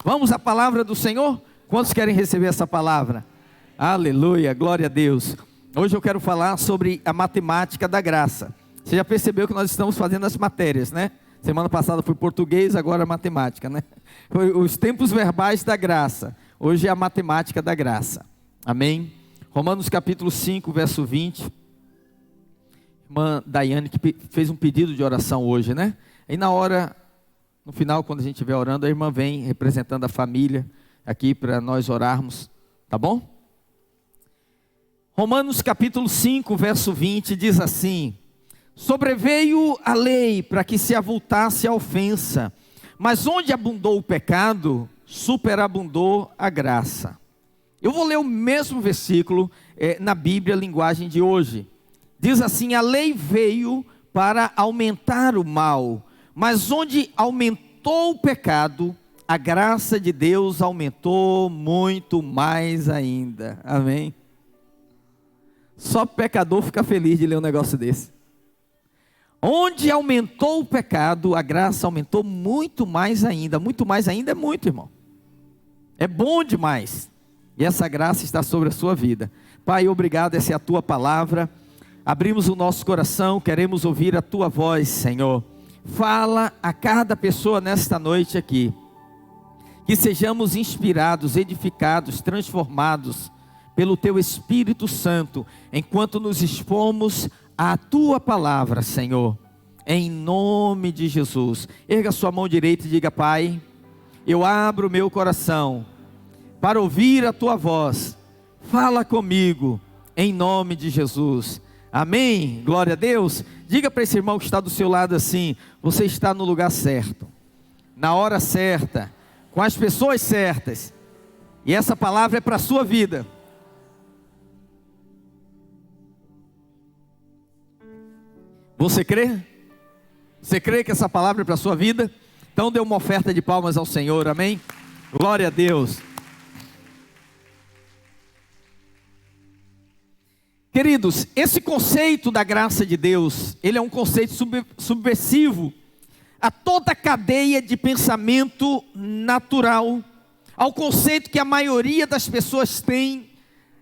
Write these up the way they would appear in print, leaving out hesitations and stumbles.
Vamos à palavra do Senhor? Quantos querem receber essa palavra? Aleluia, glória a Deus. Hoje eu quero falar sobre a matemática da graça. Você já percebeu que nós estamos fazendo as matérias, né? Semana passada foi português, agora matemática, né? Foi os tempos verbais da graça. Hoje é a matemática da graça. Amém? Romanos capítulo 5, verso 20. Irmã Daiane que fez um pedido de oração hoje, né? E na hora, no final, quando a gente estiver orando, a irmã vem representando a família aqui para nós orarmos, tá bom? Romanos capítulo 5, verso 20 diz assim: sobreveio a lei para que se avultasse a ofensa, mas onde abundou o pecado, superabundou a graça. Eu vou ler o mesmo versículo na Bíblia, linguagem de hoje. Diz assim: a lei veio para aumentar o mal, mas onde aumentou o pecado, a graça de Deus aumentou muito mais ainda. Amém? Só pecador fica feliz de ler um negócio desse. Onde aumentou o pecado, a graça aumentou muito mais ainda. Muito mais ainda é muito, irmão. É bom demais. E essa graça está sobre a sua vida. Pai, obrigado, essa é a tua palavra. Abrimos o nosso coração, queremos ouvir a tua voz, Senhor. Fala a cada pessoa nesta noite aqui. Que sejamos inspirados, edificados, transformados pelo teu Espírito Santo, enquanto nos expomos à tua palavra, Senhor. Em nome de Jesus. Erga sua mão direita e diga: Pai, eu abro o meu coração para ouvir a tua voz. Fala comigo, em nome de Jesus. Amém? Glória a Deus. Diga para esse irmão que está do seu lado assim: você está no lugar certo, na hora certa, com as pessoas certas. E essa palavra é para a sua vida. Você crê? Você crê que essa palavra é para a sua vida? Então dê uma oferta de palmas ao Senhor, amém? Glória a Deus. Queridos, esse conceito da graça de Deus, ele é um conceito subversivo a toda a cadeia de pensamento natural, ao conceito que a maioria das pessoas tem,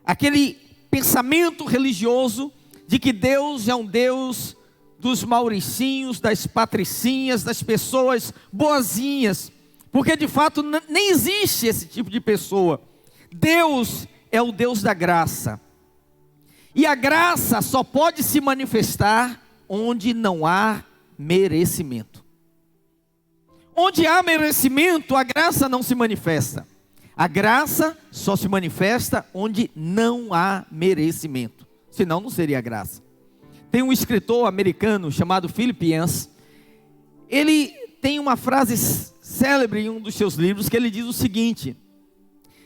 aquele pensamento religioso de que Deus é um Deus dos mauricinhos, das patricinhas, das pessoas boazinhas, porque de fato nem existe esse tipo de pessoa. Deus é o Deus da graça. E a graça só pode se manifestar onde não há merecimento. Onde há merecimento, a graça não se manifesta. A graça só se manifesta onde não há merecimento. Senão não seria graça. Tem um escritor americano chamado Philip Yancey. Ele tem uma frase célebre em um dos seus livros que ele diz o seguinte: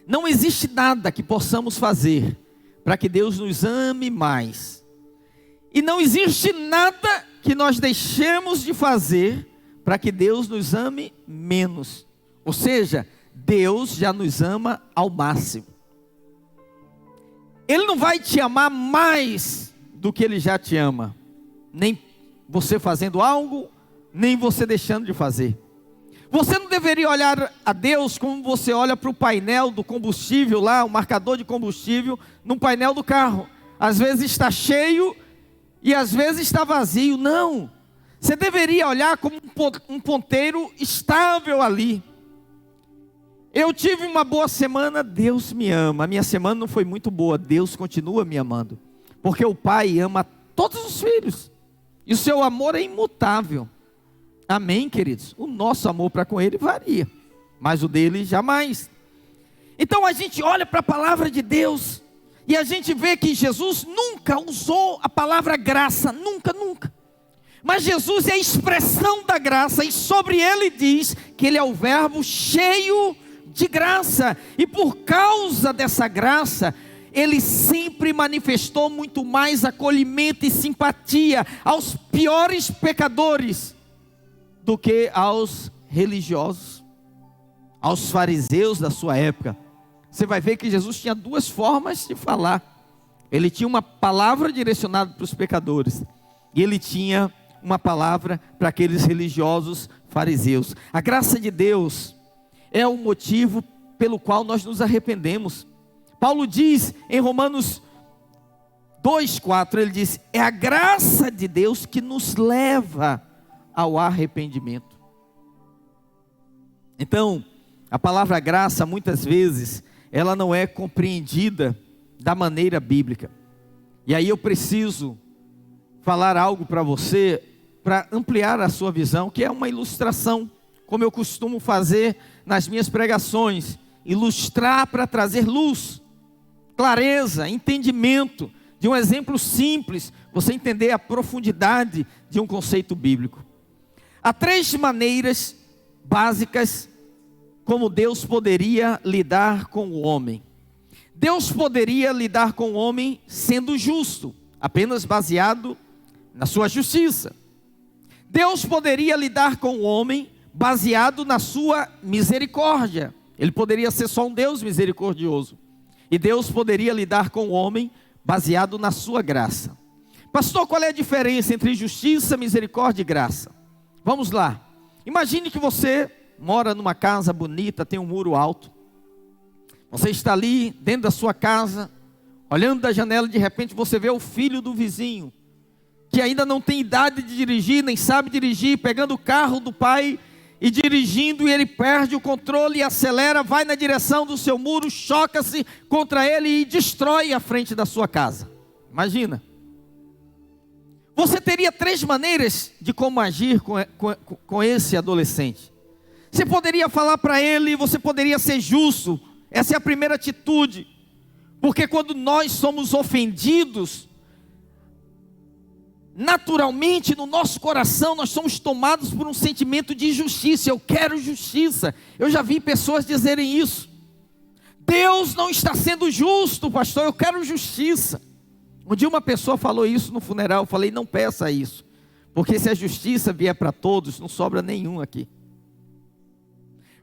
não existe nada que possamos fazer para que Deus nos ame mais, e não existe nada que nós deixemos de fazer para que Deus nos ame menos. Ou seja, Deus já nos ama ao máximo. Ele não vai te amar mais do que Ele já te ama, nem você fazendo algo, nem você deixando de fazer. Você não deveria olhar a Deus como você olha para o painel do combustível lá, o marcador de combustível, no painel do carro. Às vezes está cheio e às vezes está vazio. Não, você deveria olhar como um ponteiro estável ali. Eu tive uma boa semana, Deus me ama. A minha semana não foi muito boa, Deus continua me amando. Porque o Pai ama todos os filhos, e o seu amor é imutável. Amém, queridos? O nosso amor para com Ele varia, mas o dele jamais. Então a gente olha para a palavra de Deus, e a gente vê que Jesus nunca usou a palavra graça, nunca. Mas Jesus é a expressão da graça, e sobre Ele diz que Ele é o verbo cheio de graça. E por causa dessa graça, Ele sempre manifestou muito mais acolhimento e simpatia aos piores pecadores do que aos religiosos, aos fariseus da sua época. Você vai ver que Jesus tinha duas formas de falar. Ele tinha uma palavra direcionada para os pecadores, e ele tinha uma palavra para aqueles religiosos fariseus. A graça de Deus é o motivo pelo qual nós nos arrependemos. Paulo diz em Romanos 2,4, ele diz: é a graça de Deus que nos leva ao arrependimento. Então, a palavra graça, muitas vezes, ela não é compreendida da maneira bíblica. E aí eu preciso falar algo para você, para ampliar a sua visão, que é uma ilustração, como eu costumo fazer nas minhas pregações, ilustrar para trazer luz, clareza, entendimento, de um exemplo simples, você entender a profundidade de um conceito bíblico. Há 3 maneiras básicas como Deus poderia lidar com o homem. Deus poderia lidar com o homem sendo justo, apenas baseado na sua justiça. Deus poderia lidar com o homem baseado na sua misericórdia. Ele poderia ser só um Deus misericordioso. E Deus poderia lidar com o homem baseado na sua graça. Pastor, qual é a diferença entre justiça, misericórdia e graça? Vamos lá. Imagine que você mora numa casa bonita, tem um muro alto. Você está ali dentro da sua casa, olhando da janela, de repente você vê o filho do vizinho, que ainda não tem idade de dirigir, nem sabe dirigir, pegando o carro do pai e dirigindo, e ele perde o controle e acelera, vai na direção do seu muro, choca-se contra ele e destrói a frente da sua casa. Imagina. Você teria 3 maneiras de como agir com esse adolescente. Você poderia falar para ele, você poderia ser justo. Essa é a primeira atitude. Porque quando nós somos ofendidos, naturalmente no nosso coração nós somos tomados por um sentimento de injustiça. Eu quero justiça. Eu já vi pessoas dizerem isso. Deus não está sendo justo, pastor, eu quero justiça. Um dia uma pessoa falou isso no funeral. Eu falei: não peça isso, porque se a justiça vier para todos, não sobra nenhum aqui.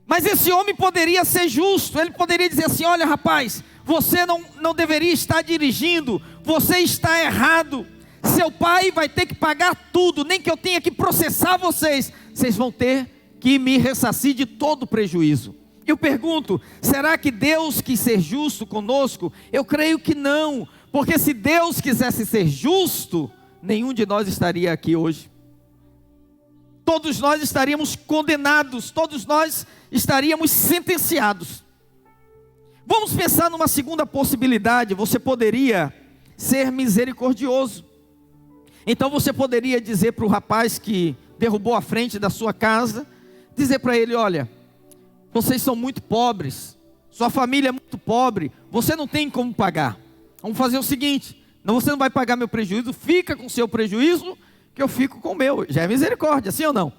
Mas esse homem poderia ser justo. Ele poderia dizer assim: olha, rapaz, você não deveria estar dirigindo, você está errado. Seu pai vai ter que pagar tudo, nem que eu tenha que processar vocês. Vocês vão ter que me ressarcir de todo o prejuízo. Eu pergunto, será que Deus quis ser justo conosco? Eu creio que não, porque se Deus quisesse ser justo, nenhum de nós estaria aqui hoje. Todos nós estaríamos condenados, todos nós estaríamos sentenciados. Vamos pensar numa segunda possibilidade. Você poderia ser misericordioso. Então você poderia dizer para o rapaz que derrubou a frente da sua casa, dizer para ele: olha, vocês são muito pobres, sua família é muito pobre, você não tem como pagar. Vamos fazer o seguinte: você não vai pagar meu prejuízo, fica com o seu prejuízo, que eu fico com o meu. Já é misericórdia, sim ou não?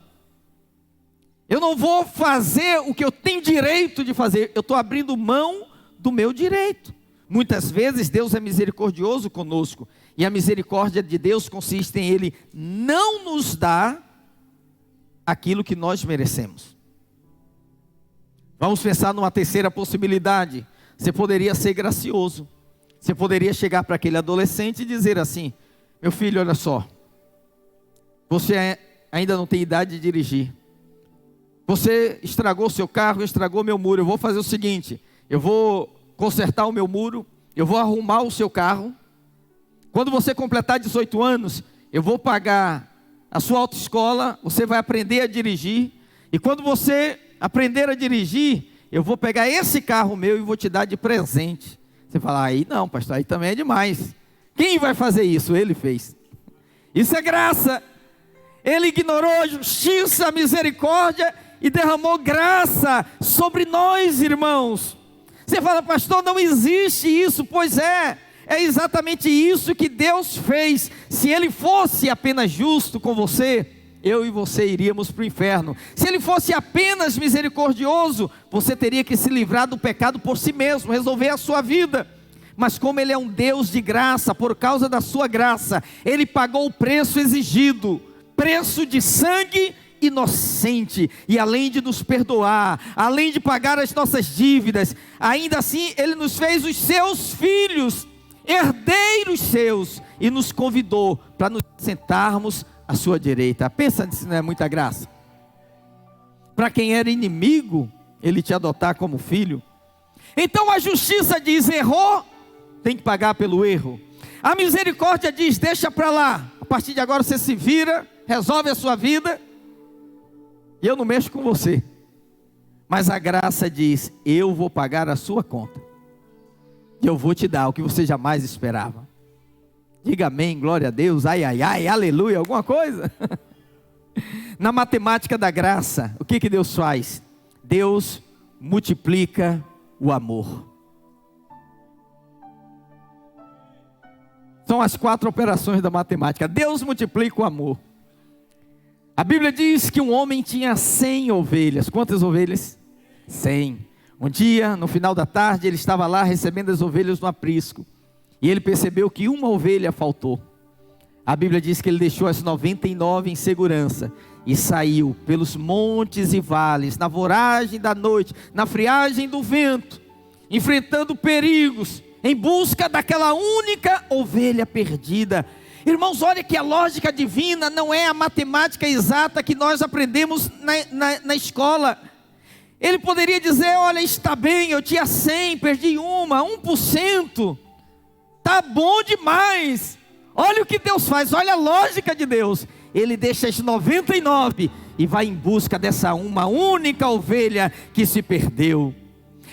Eu não vou fazer o que eu tenho direito de fazer, eu estou abrindo mão do meu direito. Muitas vezes Deus é misericordioso conosco, e a misericórdia de Deus consiste em Ele não nos dar aquilo que nós merecemos. Vamos pensar numa terceira possibilidade. Você poderia ser gracioso. Você poderia chegar para aquele adolescente e dizer assim: meu filho, olha só, você ainda não tem idade de dirigir. Você estragou seu carro, estragou meu muro. Eu vou fazer o seguinte: eu vou consertar o meu muro, eu vou arrumar o seu carro. Quando você completar 18 anos, eu vou pagar a sua autoescola, você vai aprender a dirigir. E quando você aprender a dirigir, eu vou pegar esse carro meu e vou te dar de presente. Você fala: aí não, pastor, aí também é demais. Quem vai fazer isso? Ele fez. Isso é graça. Ele ignorou a justiça, a misericórdia e derramou graça sobre nós, irmãos. Você fala: pastor, não existe isso. Pois é exatamente isso que Deus fez. Se Ele fosse apenas justo com você, eu e você iríamos para o inferno. Se Ele fosse apenas misericordioso, você teria que se livrar do pecado por si mesmo, resolver a sua vida. Mas como Ele é um Deus de graça, por causa da sua graça, Ele pagou o preço exigido, preço de sangue inocente. E além de nos perdoar, além de pagar as nossas dívidas, ainda assim Ele nos fez os seus filhos, herdeiros seus, e nos convidou para nos sentarmos à sua direita. Pensa se não é muita graça. Para quem era inimigo, Ele te adotar como filho. Então a justiça diz: errou, tem que pagar pelo erro. A misericórdia diz: deixa para lá, a partir de agora você se vira, resolve a sua vida, e eu não mexo com você. Mas a graça diz: eu vou pagar a sua conta, e eu vou te dar o que você jamais esperava. Diga amém, glória a Deus, ai, ai, ai, aleluia, alguma coisa? Na matemática da graça, o que Deus faz? Deus multiplica o amor. São as 4 operações da matemática. Deus multiplica o amor. A Bíblia diz que um homem tinha 100 ovelhas. Quantas ovelhas? 100. Um dia, no final da tarde, ele estava lá recebendo as ovelhas no aprisco. E ele percebeu que uma ovelha faltou. A Bíblia diz que ele deixou as 99 em segurança e saiu pelos montes e vales, na voragem da noite, na friagem do vento, enfrentando perigos, em busca daquela única ovelha perdida. Irmãos, olha que a lógica divina não é a matemática exata que nós aprendemos na escola. Ele poderia dizer: olha, está bem, eu tinha 100, perdi 1%, está bom demais. Olha o que Deus faz, olha a lógica de Deus. Ele deixa as 99 e vai em busca dessa uma única ovelha que se perdeu.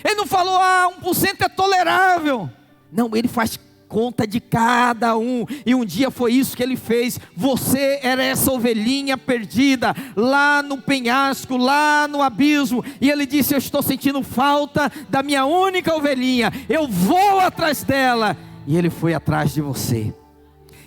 Ele não falou: 1% é tolerável. Não, ele faz conta de cada um. E um dia foi isso que ele fez. Você era essa ovelhinha perdida, lá no penhasco, lá no abismo. E ele disse: eu estou sentindo falta da minha única ovelhinha, eu vou atrás dela. E ele foi atrás de você.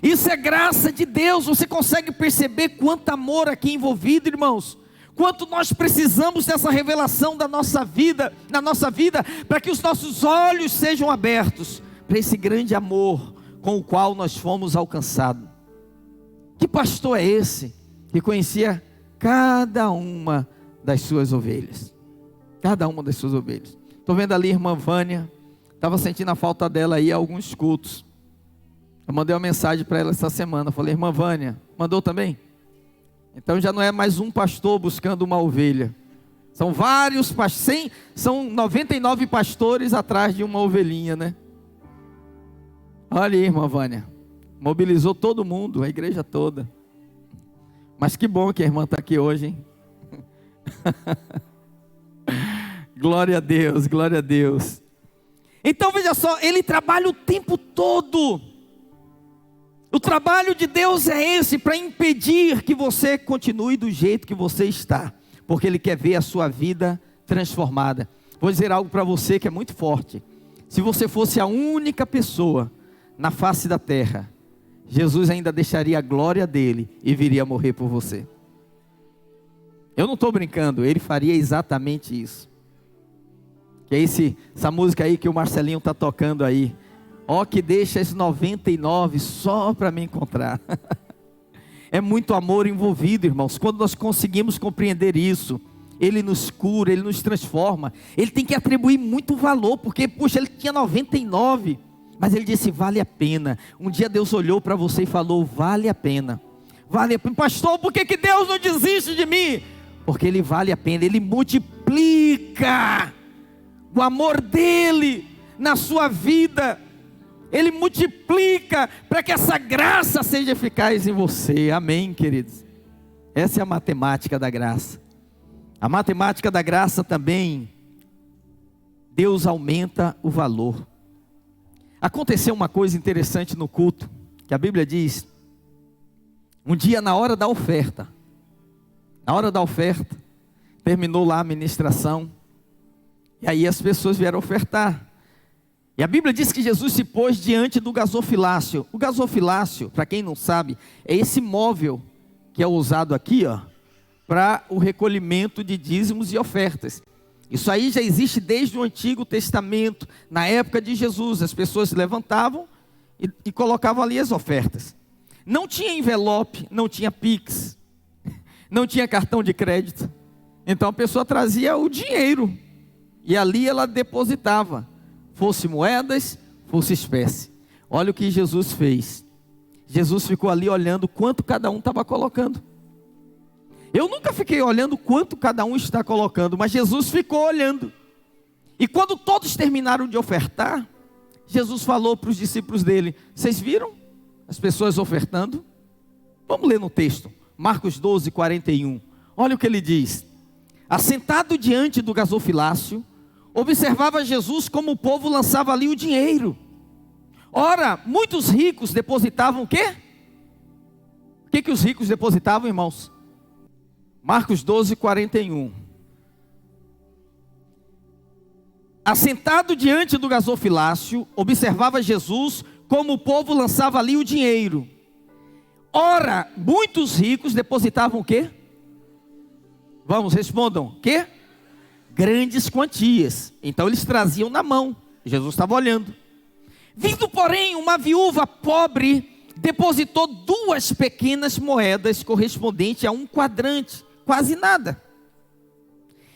Isso é graça de Deus. Você consegue perceber quanto amor aqui envolvido, irmãos? Quanto nós precisamos dessa revelação da nossa vida, na nossa vida, para que os nossos olhos sejam abertos para esse grande amor com o qual nós fomos alcançados. Que pastor é esse que conhecia cada uma das suas ovelhas? Cada uma das suas ovelhas. Estou vendo ali a irmã Vânia, estava sentindo a falta dela aí a alguns cultos. Eu mandei uma mensagem para ela essa semana, falei: irmã Vânia, mandou também? Então já não é mais um pastor buscando uma ovelha. São vários pastores, são 99 pastores atrás de uma ovelhinha, né? Olha aí, irmã Vânia, mobilizou todo mundo, a igreja toda. Mas que bom que a irmã está aqui hoje, hein? Glória a Deus, glória a Deus. Então veja só, ele trabalha o tempo todo. O trabalho de Deus é esse, para impedir que você continue do jeito que você está, porque Ele quer ver a sua vida transformada. Vou dizer algo para você que é muito forte. Se você fosse a única pessoa na face da terra, Jesus ainda deixaria a glória dele e viria morrer por você. Eu não estou brincando, Ele faria exatamente isso. Que é essa música aí que o Marcelinho está tocando aí. Ó, que deixa esses 99 só para me encontrar. É muito amor envolvido, irmãos. Quando nós conseguimos compreender isso, Ele nos cura, Ele nos transforma. Ele tem que atribuir muito valor, porque, puxa, ele tinha 99, mas ele disse: vale a pena. Um dia Deus olhou para você e falou: vale a pena. Vale a pena. Pastor, por que Deus não desiste de mim? Porque Ele vale a pena. Ele multiplica o amor dEle na sua vida. Ele multiplica para que essa graça seja eficaz em você. Amém, queridos? Essa é a matemática da graça. A matemática da graça também, Deus aumenta o valor. Aconteceu uma coisa interessante no culto, que a Bíblia diz, um dia na hora da oferta, terminou lá a ministração, e aí as pessoas vieram ofertar. E a Bíblia diz que Jesus se pôs diante do gasofilácio. O gasofilácio, para quem não sabe, é esse móvel que é usado aqui, ó, para o recolhimento de dízimos e ofertas. Isso aí já existe desde o Antigo Testamento. Na época de Jesus, as pessoas se levantavam e colocavam ali as ofertas. Não tinha envelope, não tinha Pix, não tinha cartão de crédito. Então a pessoa trazia o dinheiro e ali ela depositava. Fosse moedas, fosse espécie. Olha o que Jesus fez. Jesus ficou ali olhando quanto cada um estava colocando. Eu nunca fiquei olhando quanto cada um está colocando, mas Jesus ficou olhando. E quando todos terminaram de ofertar, Jesus falou para os discípulos dele: vocês viram as pessoas ofertando? Vamos ler no texto, Marcos 12, 41. Olha o que ele diz: assentado diante do gasofilácio, observava Jesus como o povo lançava ali o dinheiro. Ora, muitos ricos depositavam o quê? O que os ricos depositavam, irmãos? Marcos 12, 41. Assentado diante do gasofilácio, observava Jesus como o povo lançava ali o dinheiro. Ora, muitos ricos depositavam o quê? Vamos, respondam. O quê? Grandes quantias. Então eles traziam na mão. Jesus estava olhando. Vindo, porém, uma viúva pobre, depositou 2 pequenas moedas correspondentes a 1 quadrante, quase nada.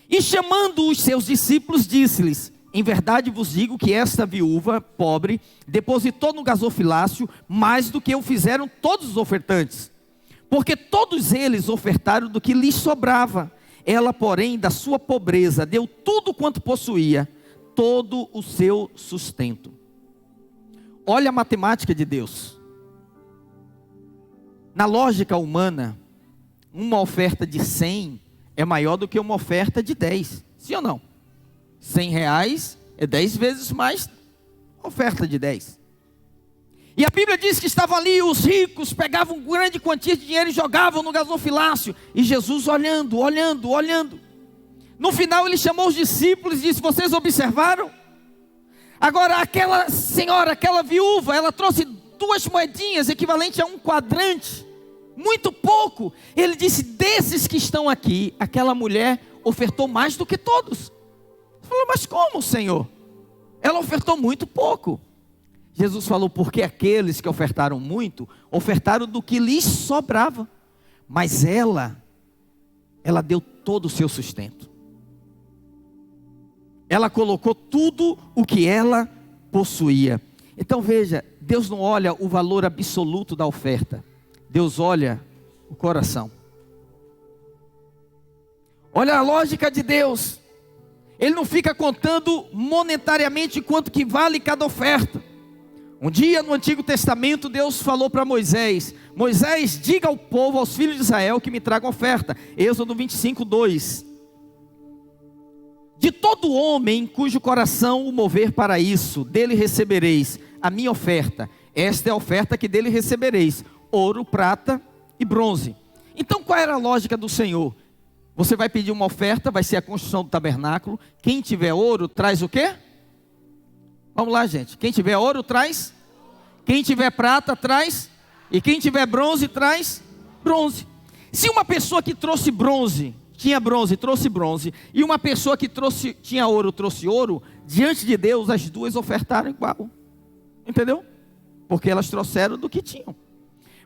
E chamando os seus discípulos, disse-lhes: em verdade vos digo que esta viúva pobre depositou no gasofilácio mais do que o fizeram todos os ofertantes, porque todos eles ofertaram do que lhes sobrava. Ela, porém, da sua pobreza, deu tudo quanto possuía, todo o seu sustento. Olha a matemática de Deus. Na lógica humana, uma oferta de 100 é maior do que uma oferta de 10. Sim ou não? 100 reais é 10 vezes mais oferta de 10. E a Bíblia diz que estavam ali os ricos, pegavam grande quantia de dinheiro e jogavam no gasofilácio. E Jesus olhando, olhando, olhando. No final ele chamou os discípulos e disse: vocês observaram? Agora aquela senhora, aquela viúva, ela trouxe 2 moedinhas equivalente a 1 quadrante. Muito pouco. Ele disse: desses que estão aqui, aquela mulher ofertou mais do que todos. Ele falou: mas como, Senhor? Ela ofertou muito pouco. Jesus falou: porque aqueles que ofertaram muito, ofertaram do que lhes sobrava. Mas ela deu todo o seu sustento. Ela colocou tudo o que ela possuía. Então veja, Deus não olha o valor absoluto da oferta. Deus olha o coração. Olha a lógica de Deus. Ele não fica contando monetariamente quanto que vale cada oferta. Um dia no Antigo Testamento Deus falou para Moisés: Moisés, diga ao povo, aos filhos de Israel, que me tragam oferta. Êxodo 25, 2. De todo homem cujo coração o mover para isso, dele recebereis a minha oferta. Esta é a oferta que dele recebereis: ouro, prata e bronze. Então qual era a lógica do Senhor? Você vai pedir uma oferta, vai ser a construção do tabernáculo. Quem tiver ouro, traz o quê? Vamos lá, gente. Quem tiver ouro, traz. Quem tiver prata, traz. E quem tiver bronze, traz bronze. Se uma pessoa que trouxe bronze, tinha bronze, trouxe bronze, e uma pessoa que tinha ouro, trouxe ouro, diante de Deus as duas ofertaram igual. Entendeu? Porque elas trouxeram do que tinham.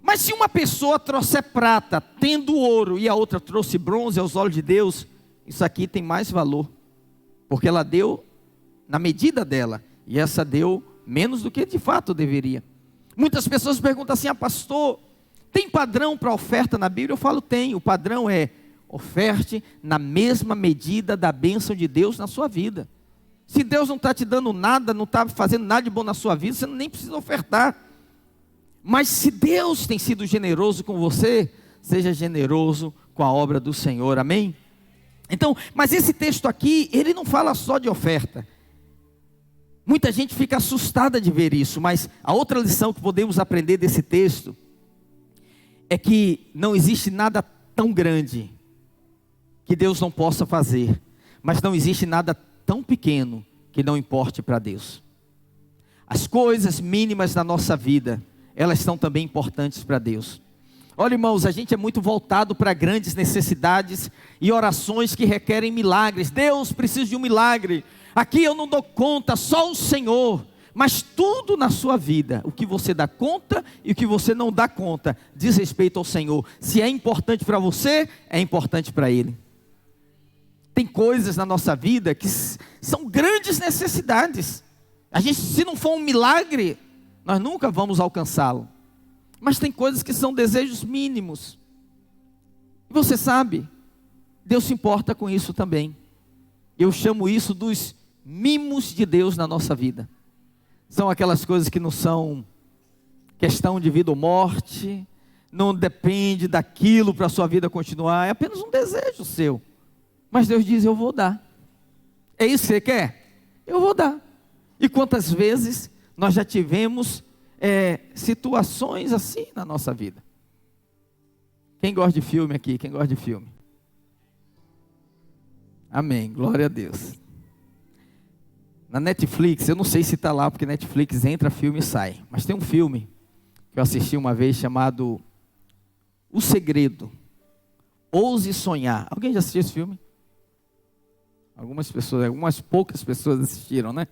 Mas se uma pessoa trouxer prata, tendo ouro, e a outra trouxe bronze, aos olhos de Deus, isso aqui tem mais valor. Porque ela deu na medida dela, e essa deu menos do que de fato deveria. Muitas pessoas perguntam assim: pastor, tem padrão para oferta na Bíblia? Eu falo: tem. O padrão é: oferte na mesma medida da bênção de Deus na sua vida. Se Deus não está te dando nada, não está fazendo nada de bom na sua vida, você nem precisa ofertar. Mas se Deus tem sido generoso com você, seja generoso com a obra do Senhor, amém? Então, mas esse texto aqui, ele não fala só de oferta. Muita gente fica assustada de ver isso, mas a outra lição que podemos aprender desse texto é que não existe nada tão grande que Deus não possa fazer, mas não existe nada tão pequeno que não importe para Deus. As coisas mínimas da nossa vida, elas são também importantes para Deus. Olha, irmãos, a gente é muito voltado para grandes necessidades e orações que requerem milagres. Deus, preciso de um milagre. Aqui eu não dou conta, só o Senhor. Mas tudo na sua vida, o que você dá conta e o que você não dá conta, diz respeito ao Senhor. Se é importante para você, é importante para Ele. Tem coisas na nossa vida que são grandes necessidades. A gente, se não for um milagre, nós nunca vamos alcançá-lo. Mas tem coisas que são desejos mínimos. E você sabe, Deus se importa com isso também. Eu chamo isso dos mimos de Deus na nossa vida. São aquelas coisas que não são questão de vida ou morte, não depende daquilo para a sua vida continuar, é apenas um desejo seu. Mas Deus diz, eu vou dar. É isso que você quer? Eu vou dar. E quantas vezes nós já tivemos situações assim na nossa vida? Quem gosta de filme aqui? Quem gosta de filme? Amém, glória a Deus. Na Netflix, eu não sei se está lá, porque Netflix entra filme e sai. Mas tem um filme que eu assisti uma vez chamado O Segredo. Ouse Sonhar. Alguém já assistiu esse filme? Algumas poucas pessoas assistiram, né?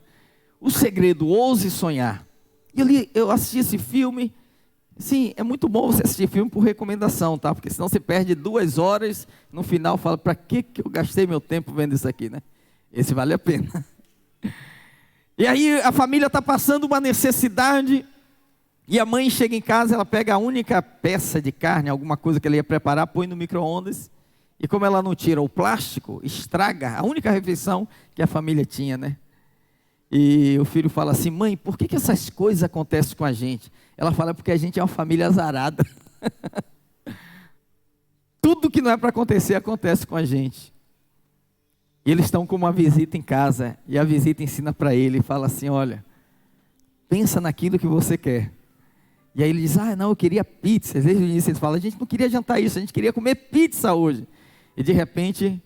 O Segredo, Ouse Sonhar. E eu assisti esse filme. Sim, é muito bom você assistir filme por recomendação, tá? Porque senão você perde 2 horas, no final fala, para que eu gastei meu tempo vendo isso aqui, né? Esse vale a pena. E aí a família está passando uma necessidade, e a mãe chega em casa, ela pega a única peça de carne, alguma coisa que ela ia preparar, põe no micro-ondas, e como ela não tira o plástico, estraga a única refeição que a família tinha, né? E o filho fala assim, mãe, por que essas coisas acontecem com a gente? Ela fala, porque a gente é uma família azarada. Tudo que não é para acontecer, acontece com a gente. E eles estão com uma visita em casa, e a visita ensina para ele, e fala assim, olha, pensa naquilo que você quer. E aí ele diz, não, eu queria pizza. Desde o início ele fala, a gente não queria jantar isso, a gente queria comer pizza hoje. E de repente,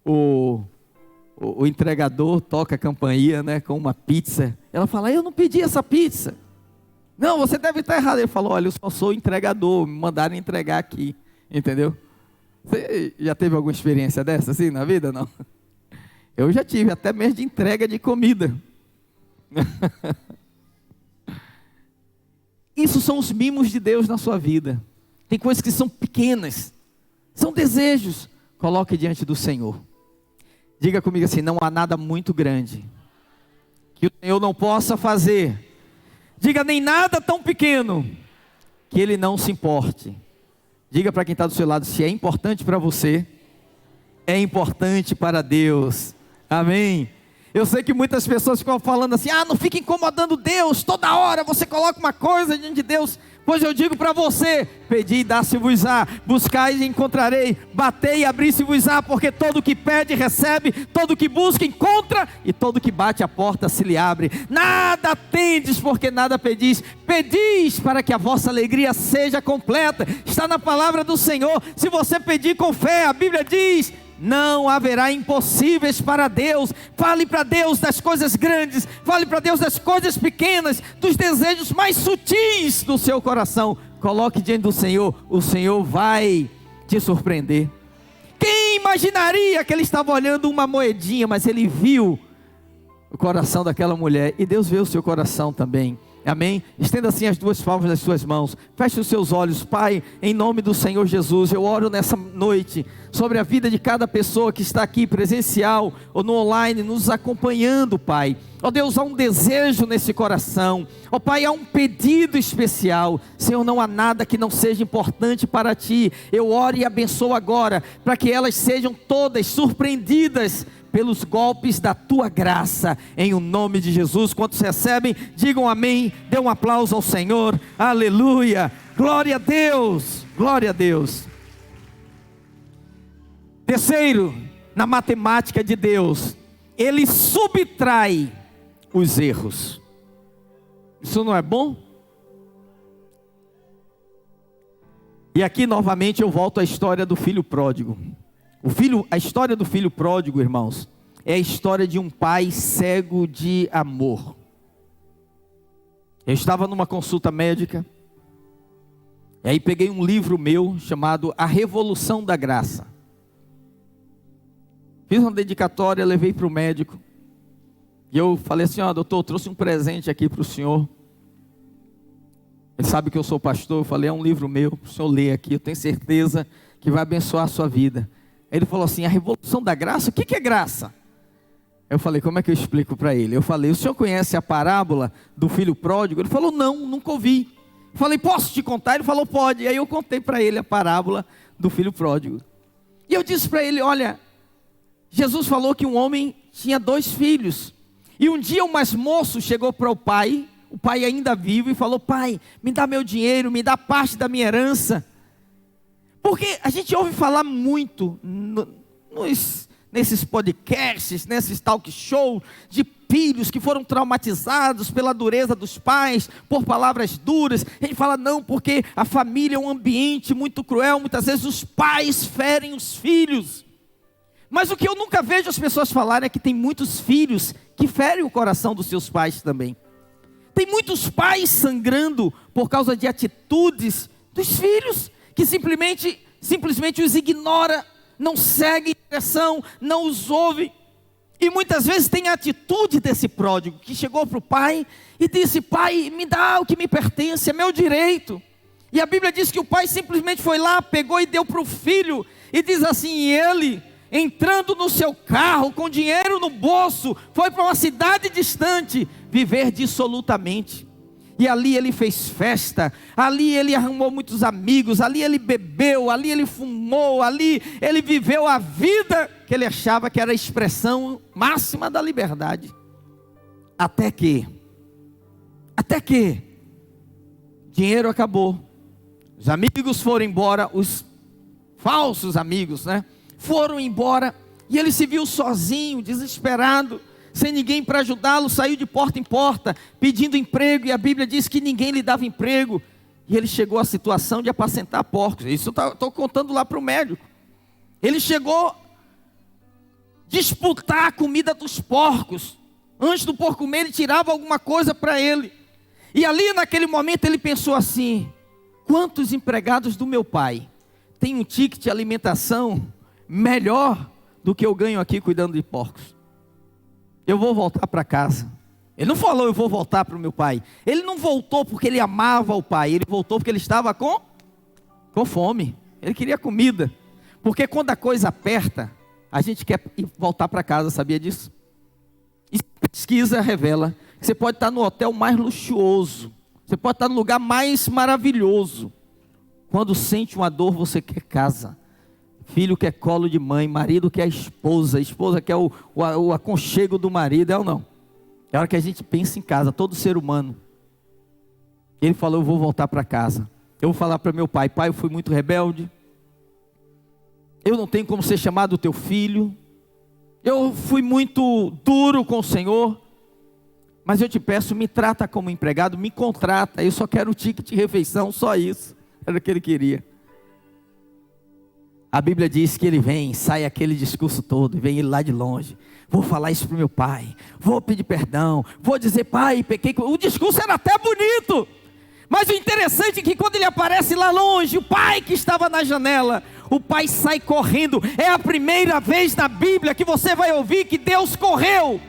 o entregador toca a campainha, né, com uma pizza. Ela fala, eu não pedi essa pizza. Não, você deve estar errado. Ele falou, olha, eu só sou entregador, me mandaram entregar aqui. Entendeu? Você já teve alguma experiência dessa assim na vida, não? Eu já tive, até mesmo de entrega de comida. Isso são os mimos de Deus na sua vida. Tem coisas que são pequenas, são desejos. Coloque diante do Senhor. Diga comigo assim, não há nada muito grande que o Senhor não possa fazer. Diga, nem nada tão pequeno que Ele não se importe. Diga para quem está do seu lado, se é importante para você, é importante para Deus. Amém? Eu sei que muitas pessoas ficam falando assim, não fique incomodando Deus, toda hora você coloca uma coisa diante de Deus. Pois eu digo para você, pedi e dá-se-vos-á, buscai e encontrarei, batei e abri-se-vos-á, porque todo que pede recebe, todo que busca encontra, e todo que bate a porta se lhe abre. Nada tendes porque nada pedis, pedis para que a vossa alegria seja completa. Está na palavra do Senhor, se você pedir com fé, a Bíblia diz, não haverá impossíveis para Deus. Fale para Deus das coisas grandes, fale para Deus das coisas pequenas, dos desejos mais sutis do seu coração. Coloque diante do Senhor, o Senhor vai te surpreender. Quem imaginaria que ele estava olhando uma moedinha, mas ele viu o coração daquela mulher, e Deus vê o seu coração também. Amém? Estenda assim as 2 palmas das suas mãos, feche os seus olhos. Pai, em nome do Senhor Jesus, eu oro nessa noite sobre a vida de cada pessoa que está aqui presencial ou no online nos acompanhando, Pai. Ó Deus, há um desejo nesse coração, ó Pai, há um pedido especial. Senhor, não há nada que não seja importante para Ti. Eu oro e abençoo agora, para que elas sejam todas surpreendidas pelos golpes da Tua graça, em o nome de Jesus. Quantos recebem, digam amém, dê um aplauso ao Senhor, aleluia, glória a Deus, glória a Deus. Terceiro, na matemática de Deus, Ele subtrai os erros. Isso não é bom? E aqui novamente eu volto à história do filho pródigo. A história do filho pródigo, irmãos, é a história de um pai cego de amor. Eu estava numa consulta médica, e aí peguei um livro meu, chamado A Revolução da Graça. Fiz uma dedicatória, levei para o médico, e eu falei assim, doutor, eu trouxe um presente aqui para o senhor. Ele sabe que eu sou pastor, eu falei, é um livro meu, para o senhor ler aqui, eu tenho certeza que vai abençoar a sua vida. Ele falou assim, a revolução da graça, o que é graça? Eu falei, como é que eu explico para ele? Eu falei, o senhor conhece a parábola do filho pródigo? Ele falou, não, nunca ouvi. Eu falei, posso te contar? Ele falou, pode. E aí eu contei para ele a parábola do filho pródigo. E eu disse para ele: olha, Jesus falou que um homem tinha 2 filhos. E um dia o mais moço chegou para o pai ainda vivo, e falou: pai, me dá meu dinheiro, me dá parte da minha herança. Porque a gente ouve falar muito nesses podcasts, nesses talk shows, de filhos que foram traumatizados pela dureza dos pais, por palavras duras. A gente fala: não, porque a família é um ambiente muito cruel, muitas vezes os pais ferem os filhos. Mas o que eu nunca vejo as pessoas falarem é que tem muitos filhos que ferem o coração dos seus pais também. Tem muitos pais sangrando por causa de atitudes dos filhos, que simplesmente os ignora, não segue direção, não os ouve. E muitas vezes tem a atitude desse pródigo, que chegou para o pai e disse: pai, me dá o que me pertence, é meu direito. E a Bíblia diz que o pai simplesmente foi lá, pegou e deu para o filho, e diz assim: e ele, entrando no seu carro, com dinheiro no bolso, foi para uma cidade distante, viver dissolutamente. E ali ele fez festa, ali ele arrumou muitos amigos, ali ele bebeu, ali ele fumou, ali ele viveu a vida que ele achava que era a expressão máxima da liberdade. Até que dinheiro acabou, os amigos foram embora, os falsos amigos, foram embora, e ele se viu sozinho, desesperado, sem ninguém para ajudá-lo. Saiu de porta em porta, pedindo emprego, e a Bíblia diz que ninguém lhe dava emprego, e ele chegou à situação de apacentar porcos. Isso eu estou contando lá para o médico. Ele chegou a disputar a comida dos porcos. Antes do porco comer, ele tirava alguma coisa para ele, e ali naquele momento ele pensou assim: quantos empregados do meu pai têm um ticket de alimentação melhor do que eu ganho aqui cuidando de porcos? Eu vou voltar para casa. Ele não falou: eu vou voltar para o meu pai. Ele não voltou porque ele amava o pai. Ele voltou porque ele estava com fome. Ele queria comida. Porque quando a coisa aperta, a gente quer voltar para casa, sabia disso? E pesquisa revela que você pode estar no hotel mais luxuoso, você pode estar no lugar mais maravilhoso, quando sente uma dor, você quer casa. Filho quer colo de mãe, marido quer a esposa quer o aconchego do marido, é ou não? É a hora que a gente pensa em casa, todo ser humano. Ele falou: eu vou voltar para casa, eu vou falar para meu pai: pai, eu fui muito rebelde, eu não tenho como ser chamado teu filho, eu fui muito duro com o Senhor, mas eu te peço, me trata como empregado, me contrata, eu só quero o ticket de refeição, só isso. Era o que ele queria. A Bíblia diz que ele vem, sai aquele discurso todo, e vem ele lá de longe: vou falar isso para o meu pai, vou pedir perdão, vou dizer: pai, pequei. O discurso era até bonito, mas o interessante é que quando ele aparece lá longe, o pai que estava na janela, o pai sai correndo. É a primeira vez na Bíblia que você vai ouvir que Deus correu,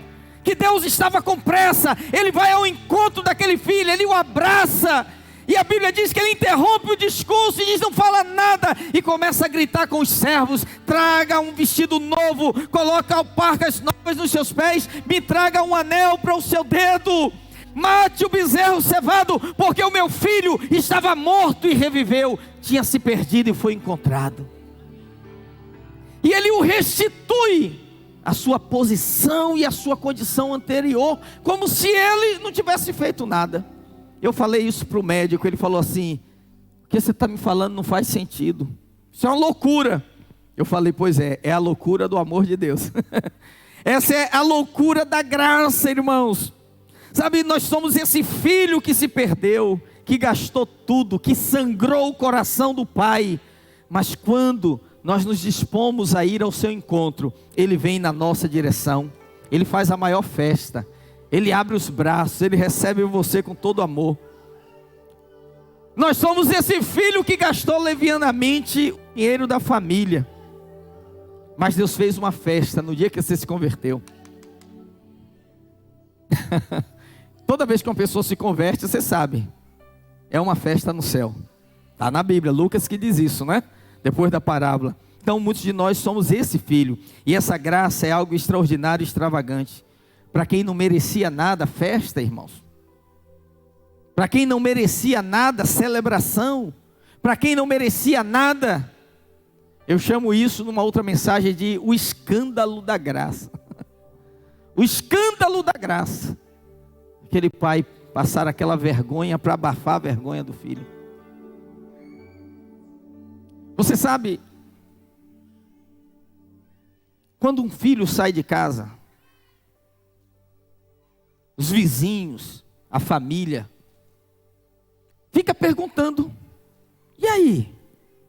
que Deus estava com pressa. Ele vai ao encontro daquele filho, ele o abraça, e a Bíblia diz que ele interrompe o discurso e diz: não fala nada, e começa a gritar com os servos: traga um vestido novo, coloca alparcas novas nos seus pés, me traga um anel para o seu dedo, mate o bezerro cevado, porque o meu filho estava morto e reviveu, tinha se perdido e foi encontrado. E ele o restitui a sua posição e a sua condição anterior, como se ele não tivesse feito nada. Eu falei isso para o médico, ele falou assim: o que você está me falando não faz sentido, isso é uma loucura. Eu falei: pois é a loucura do amor de Deus. Essa é a loucura da graça, irmãos. Sabe, nós somos esse filho que se perdeu, que gastou tudo, que sangrou o coração do pai, mas quando nós nos dispomos a ir ao seu encontro, ele vem na nossa direção, ele faz a maior festa, ele abre os braços, ele recebe você com todo amor. Nós somos esse filho que gastou levianamente o dinheiro da família, mas Deus fez uma festa no dia que você se converteu. Toda vez que uma pessoa se converte, você sabe, é uma festa no céu. Está na Bíblia, Lucas que diz isso, né? Depois da parábola. Então muitos de nós somos esse filho, e essa graça é algo extraordinário e extravagante. Para quem não merecia nada, festa, irmãos. Para quem não merecia nada, celebração. Para quem não merecia nada, Eu chamo isso numa outra mensagem de o escândalo da graça. O escândalo da graça. Aquele pai passar aquela vergonha para abafar a vergonha do filho. Você sabe, quando um filho sai de casa, os vizinhos, a família, fica perguntando: e aí?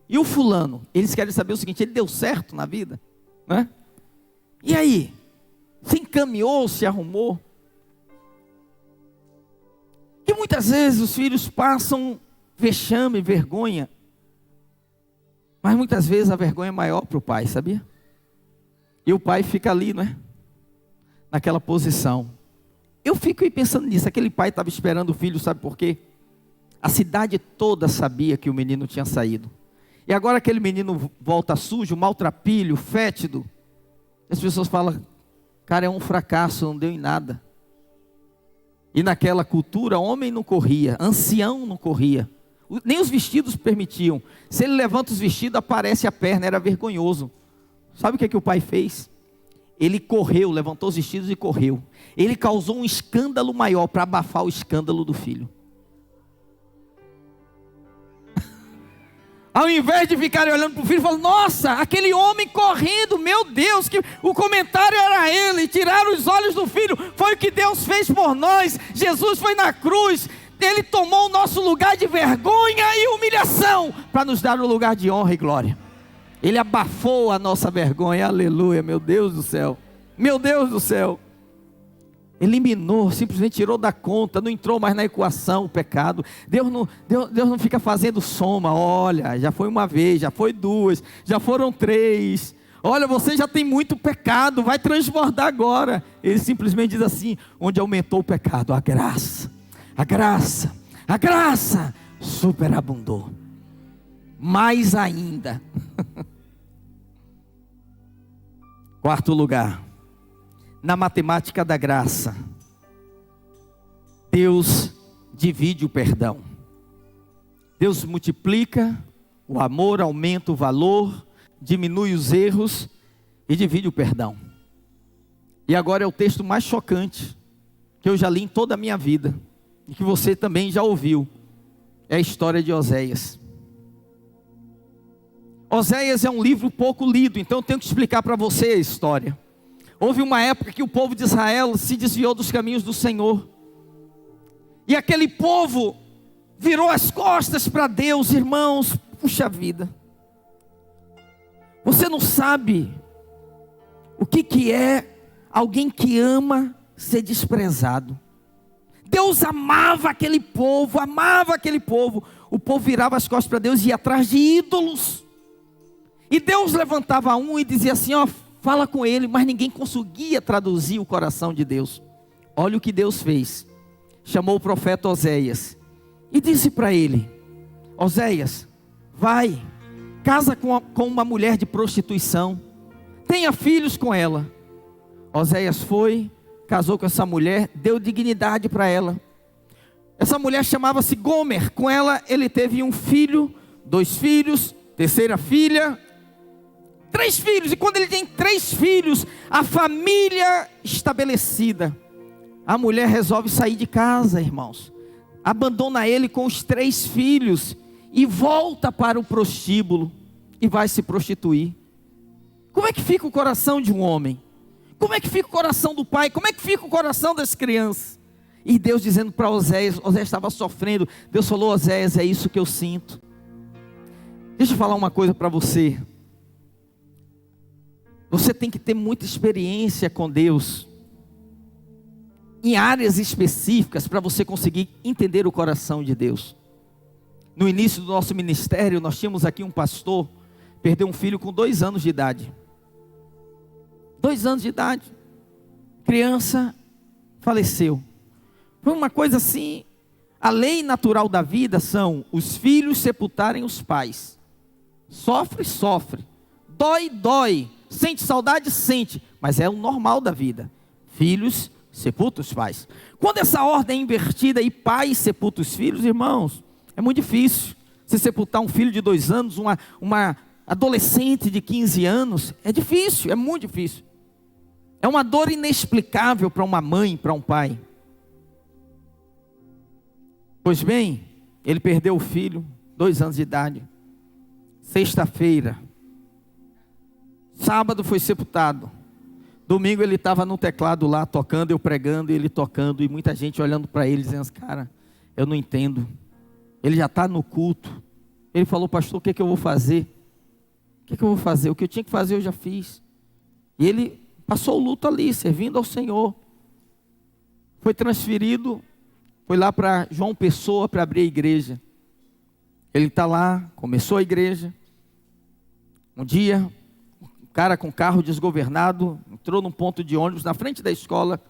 E o fulano? Eles querem saber o seguinte: ele deu certo na vida? Né? E aí? Se encaminhou, se arrumou? E muitas vezes os filhos passam vexame, vergonha. Mas muitas vezes a vergonha é maior para o pai, sabia? E o pai fica ali, não é? Naquela posição. Eu fico aí pensando nisso. Aquele pai estava esperando o filho, sabe por quê? A cidade toda sabia que o menino tinha saído. E agora aquele menino volta sujo, maltrapilho, fétido. As pessoas falam: cara, é um fracasso, não deu em nada. E naquela cultura, homem não corria, ancião não corria. Nem os vestidos permitiam. Se ele levanta os vestidos, aparece a perna, era vergonhoso. Sabe o que o pai fez? Ele correu, levantou os vestidos e correu. Ele causou um escândalo maior para abafar o escândalo do filho. Ao invés de ficarem olhando para o filho, falam: nossa, aquele homem correndo, meu Deus, que o comentário era ele. Tiraram os olhos do filho. Foi o que Deus fez por nós. Jesus foi na cruz. Ele tomou o nosso lugar de vergonha e humilhação para nos dar o lugar de honra e glória. Ele abafou a nossa vergonha. Aleluia, meu Deus do céu. Meu Deus do céu. Eliminou, simplesmente tirou da conta, não entrou mais na equação o pecado. Deus não fica fazendo soma. Olha, já foi uma vez, já foi duas, já foram três. Olha, você já tem muito pecado, vai transbordar agora. Ele simplesmente diz assim: onde aumentou o pecado, a graça superabundou. Mais ainda. Quarto lugar, na matemática da graça, Deus divide o perdão. Deus multiplica o amor, aumenta o valor, diminui os erros e divide o perdão. E agora é o texto mais chocante que eu já li em toda a minha vida e que você também já ouviu. É a história de Oséias. Oséias é um livro pouco lido, então eu tenho que explicar para você a história. Houve uma época que o povo de Israel se desviou dos caminhos do Senhor. E aquele povo virou as costas para Deus, irmãos. Puxa vida. Você não sabe o que é alguém que ama ser desprezado. Deus amava aquele povo, amava aquele povo. O povo virava as costas para Deus e ia atrás de ídolos. E Deus levantava um e dizia assim: ó, fala com ele, mas ninguém conseguia traduzir o coração de Deus. Olha o que Deus fez. Chamou o profeta Oséias e disse para ele: Oséias, vai, casa com uma mulher de prostituição, tenha filhos com ela. Oséias foi, casou com essa mulher, deu dignidade para ela. Essa mulher chamava-se Gomer. Com ela ele teve um filho, 2 filhos, terceira filha, 3 filhos. E quando ele tem 3 filhos, a família estabelecida, a mulher resolve sair de casa, irmãos. Abandona ele com os 3 filhos e volta para o prostíbulo e vai se prostituir. Como é que fica o coração de um homem? Como é que fica o coração do pai? Como é que fica o coração das crianças? E Deus dizendo para Oséias, Oséias estava sofrendo. Deus falou: Oséias, é isso que eu sinto. Deixa eu falar uma coisa para você. Você tem que ter muita experiência com Deus em áreas específicas para você conseguir entender o coração de Deus. No início do nosso ministério, nós tínhamos aqui um pastor, perdeu um filho com 2 anos de idade. 2 anos de idade. Criança faleceu. Foi uma coisa assim. A lei natural da vida são os filhos sepultarem os pais. Sofre, sofre. Dói, dói. Sente saudade, sente. Mas é o normal da vida. Filhos sepultam os pais. Quando essa ordem é invertida e pai sepulta os filhos, irmãos, é muito difícil você sepultar um filho de 2 anos, uma adolescente de 15 anos, é difícil, é muito difícil. É uma dor inexplicável para uma mãe, para um pai. Pois bem, ele perdeu o filho, 2 anos de idade. Sexta-feira, sábado foi sepultado. Domingo ele estava no teclado lá, tocando, eu pregando, ele tocando, e muita gente olhando para ele, dizendo, cara, eu não entendo. Ele já está no culto. Ele falou, pastor, o que eu vou fazer? O que eu vou fazer? O que eu tinha que fazer eu já fiz. E ele passou o luto ali, servindo ao Senhor. Foi transferido, foi lá para João Pessoa para abrir a igreja. Ele está lá, começou a igreja. Um dia, um cara com carro desgovernado entrou num ponto de ônibus na frente da escola,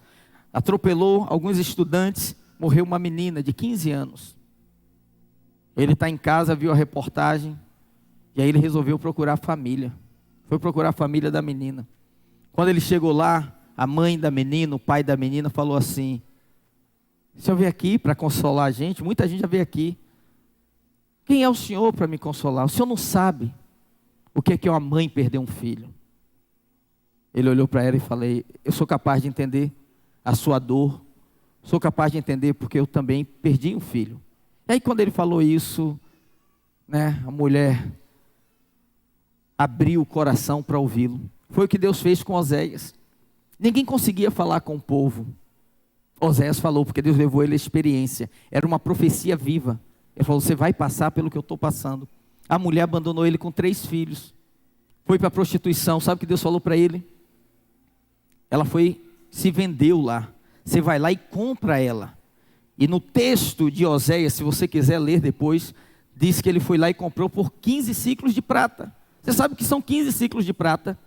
atropelou alguns estudantes, morreu uma menina de 15 anos. Ele está em casa, viu a reportagem, e aí ele resolveu procurar a família. Foi procurar a família da menina. Quando ele chegou lá, a mãe da menina, o pai da menina falou assim, o senhor veio aqui para consolar a gente? Muita gente já veio aqui. Quem é o senhor para me consolar? O senhor não sabe o que é uma mãe perder um filho. Ele olhou para ela e falou, eu sou capaz de entender a sua dor, sou capaz de entender porque eu também perdi um filho. E aí quando ele falou isso, a mulher abriu o coração para ouvi-lo. Foi o que Deus fez com Oséias. Ninguém conseguia falar com o povo. Oséias falou, porque Deus levou ele à experiência. Era uma profecia viva. Ele falou, você vai passar pelo que eu estou passando. A mulher abandonou ele com 3 filhos. Foi para a prostituição. Sabe o que Deus falou para ele? Ela se vendeu lá. Você vai lá e compra ela. E no texto de Oséias, se você quiser ler depois, diz que ele foi lá e comprou por 15 ciclos de prata. Você sabe o que são 15 ciclos de prata?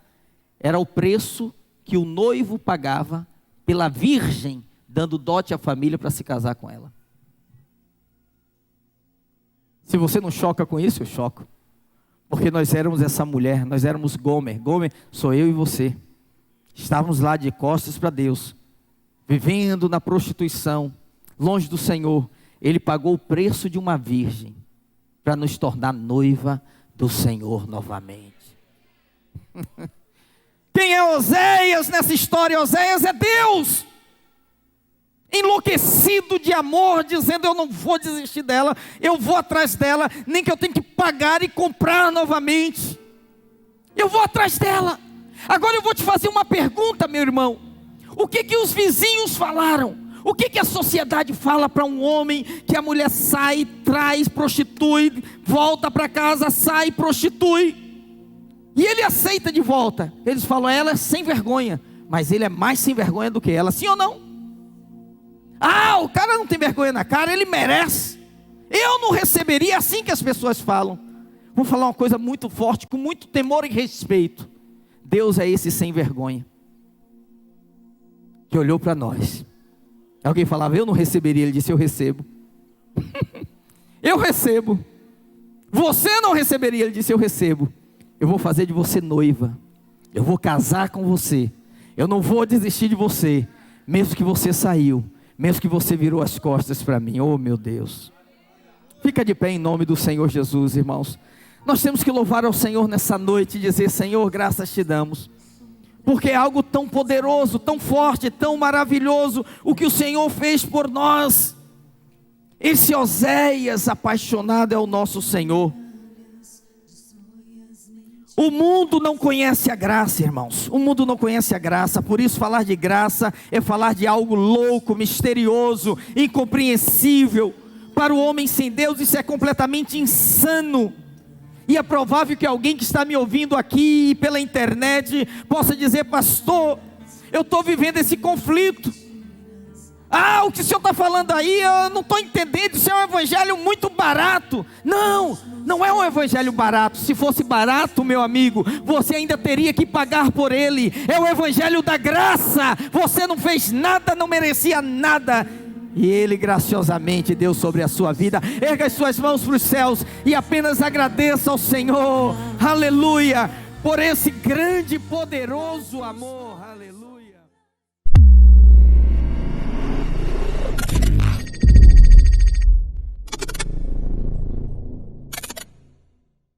Era o preço que o noivo pagava pela virgem, dando dote à família para se casar com ela. Se você não choca com isso, eu choco. Porque nós éramos essa mulher, nós éramos Gomer. Gomer sou eu e você. Estávamos lá de costas para Deus, vivendo na prostituição, longe do Senhor. Ele pagou o preço de uma virgem para nos tornar noiva do Senhor novamente. Quem é Oséias nessa história? Oséias é Deus, enlouquecido de amor, dizendo, eu não vou desistir dela, eu vou atrás dela, nem que eu tenha que pagar e comprar novamente, eu vou atrás dela. Agora eu vou te fazer uma pergunta, meu irmão, o que os vizinhos falaram? O que a sociedade fala para um homem que a mulher sai, traz, prostitui, volta para casa, sai, prostitui, e ele aceita de volta? Eles falam, ela é sem vergonha, mas ele é mais sem vergonha do que ela, sim ou não? Ah, o cara não tem vergonha na cara, ele merece. Eu não receberia, é assim que as pessoas falam. Vou falar uma coisa muito forte, com muito temor e respeito. Deus é esse sem vergonha, que olhou para nós. Alguém falava, eu não receberia, ele disse, eu recebo. Eu recebo. Você não receberia, ele disse, eu recebo. Eu vou fazer de você noiva, eu vou casar com você, eu não vou desistir de você, mesmo que você saiu, mesmo que você virou as costas para mim. Oh meu Deus, fica de pé em nome do Senhor Jesus, irmãos. Nós temos que louvar ao Senhor nessa noite e dizer, Senhor, graças te damos, porque é algo tão poderoso, tão forte, tão maravilhoso, o que o Senhor fez por nós. Esse Oséias apaixonado é o nosso Senhor. O mundo não conhece a graça, irmãos. O mundo não conhece a graça. Por isso falar de graça é falar de algo louco, misterioso, incompreensível. Para o homem sem Deus isso é completamente insano. E é provável que alguém que está me ouvindo aqui pela internet possa dizer, pastor, eu estou vivendo esse conflito. Ah, o que o senhor está falando aí, eu não estou entendendo, isso é um evangelho muito barato. Não, não é um evangelho barato. Se fosse barato, meu amigo, você ainda teria que pagar por ele. É o evangelho da graça. Você não fez nada, não merecia nada, e ele graciosamente deu sobre a sua vida. Erga as suas mãos para os céus e apenas agradeça ao Senhor, aleluia, por esse grande e poderoso amor, aleluia.